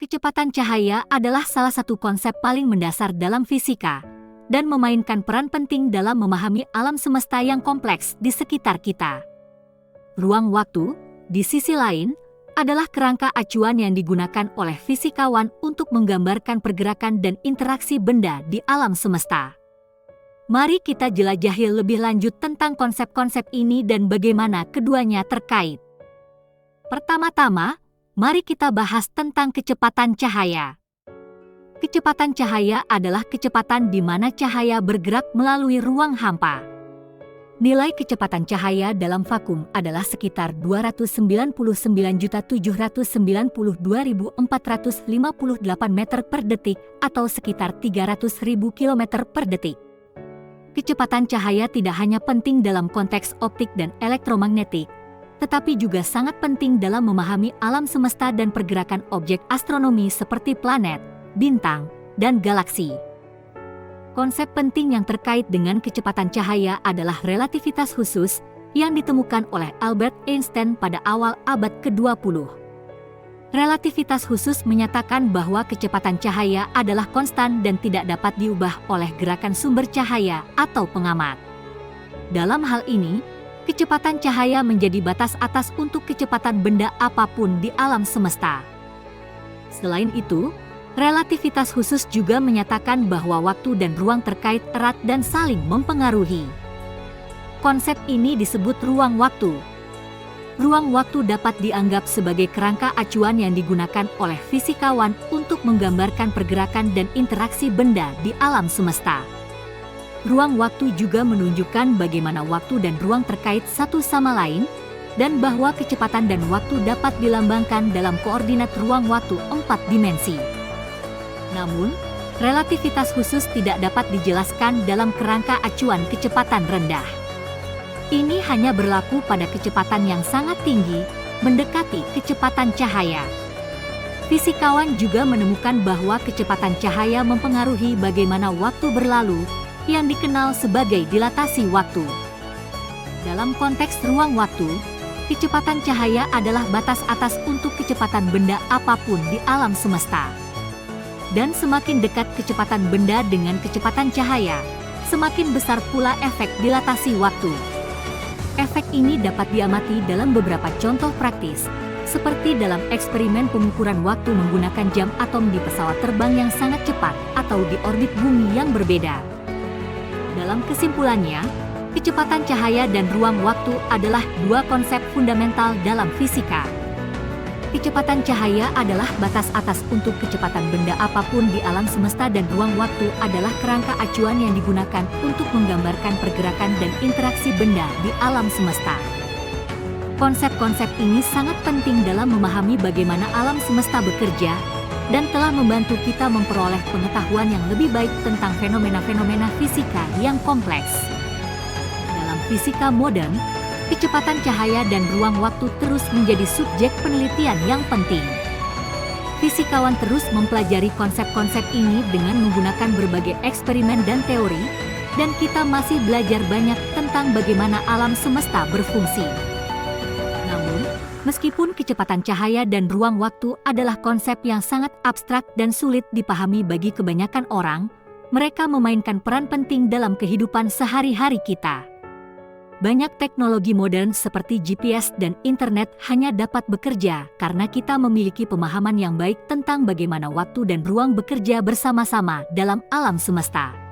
Kecepatan cahaya adalah salah satu konsep paling mendasar dalam fisika dan memainkan peran penting dalam memahami alam semesta yang kompleks di sekitar kita. Ruang waktu, di sisi lain, adalah kerangka acuan yang digunakan oleh fisikawan untuk menggambarkan pergerakan dan interaksi benda di alam semesta. Mari kita jelajahi lebih lanjut tentang konsep-konsep ini dan bagaimana keduanya terkait. Pertama-tama, mari kita bahas tentang kecepatan cahaya. Kecepatan cahaya adalah kecepatan di mana cahaya bergerak melalui ruang hampa. Nilai kecepatan cahaya dalam vakum adalah sekitar 299.792.458 meter per detik atau sekitar 300.000 km per detik. Kecepatan cahaya tidak hanya penting dalam konteks optik dan elektromagnetik, tetapi juga sangat penting dalam memahami alam semesta dan pergerakan objek astronomi seperti planet, bintang, dan galaksi. Konsep penting yang terkait dengan kecepatan cahaya adalah relativitas khusus yang ditemukan oleh Albert Einstein pada awal abad ke-20. Relativitas khusus menyatakan bahwa kecepatan cahaya adalah konstan dan tidak dapat diubah oleh gerakan sumber cahaya atau pengamat. Dalam hal ini, kecepatan cahaya menjadi batas atas untuk kecepatan benda apapun di alam semesta. Selain itu, relativitas khusus juga menyatakan bahwa waktu dan ruang terkait erat dan saling mempengaruhi. Konsep ini disebut ruang waktu. Ruang waktu dapat dianggap sebagai kerangka acuan yang digunakan oleh fisikawan untuk menggambarkan pergerakan dan interaksi benda di alam semesta. Ruang waktu juga menunjukkan bagaimana waktu dan ruang terkait satu sama lain, dan bahwa kecepatan dan waktu dapat dilambangkan dalam koordinat ruang waktu 4 dimensi. Namun, relativitas khusus tidak dapat dijelaskan dalam kerangka acuan kecepatan rendah. Ini hanya berlaku pada kecepatan yang sangat tinggi, mendekati kecepatan cahaya. Fisikawan juga menemukan bahwa kecepatan cahaya mempengaruhi bagaimana waktu berlalu, yang dikenal sebagai dilatasi waktu. Dalam konteks ruang waktu, kecepatan cahaya adalah batas atas untuk kecepatan benda apapun di alam semesta. Dan semakin dekat kecepatan benda dengan kecepatan cahaya, semakin besar pula efek dilatasi waktu. Efek ini dapat diamati dalam beberapa contoh praktis, seperti dalam eksperimen pengukuran waktu menggunakan jam atom di pesawat terbang yang sangat cepat atau di orbit bumi yang berbeda. Dalam kesimpulannya, kecepatan cahaya dan ruang waktu adalah dua konsep fundamental dalam fisika. Kecepatan cahaya adalah batas atas untuk kecepatan benda apapun di alam semesta dan ruang waktu adalah kerangka acuan yang digunakan untuk menggambarkan pergerakan dan interaksi benda di alam semesta. Konsep-konsep ini sangat penting dalam memahami bagaimana alam semesta bekerja dan telah membantu kita memperoleh pengetahuan yang lebih baik tentang fenomena-fenomena fisika yang kompleks. Dalam fisika modern, kecepatan cahaya dan ruang waktu terus menjadi subjek penelitian yang penting. Fisikawan terus mempelajari konsep-konsep ini dengan menggunakan berbagai eksperimen dan teori, dan kita masih belajar banyak tentang bagaimana alam semesta berfungsi. Namun, meskipun kecepatan cahaya dan ruang waktu adalah konsep yang sangat abstrak dan sulit dipahami bagi kebanyakan orang, mereka memainkan peran penting dalam kehidupan sehari-hari kita. Banyak teknologi modern seperti GPS dan internet hanya dapat bekerja karena kita memiliki pemahaman yang baik tentang bagaimana waktu dan ruang bekerja bersama-sama dalam alam semesta.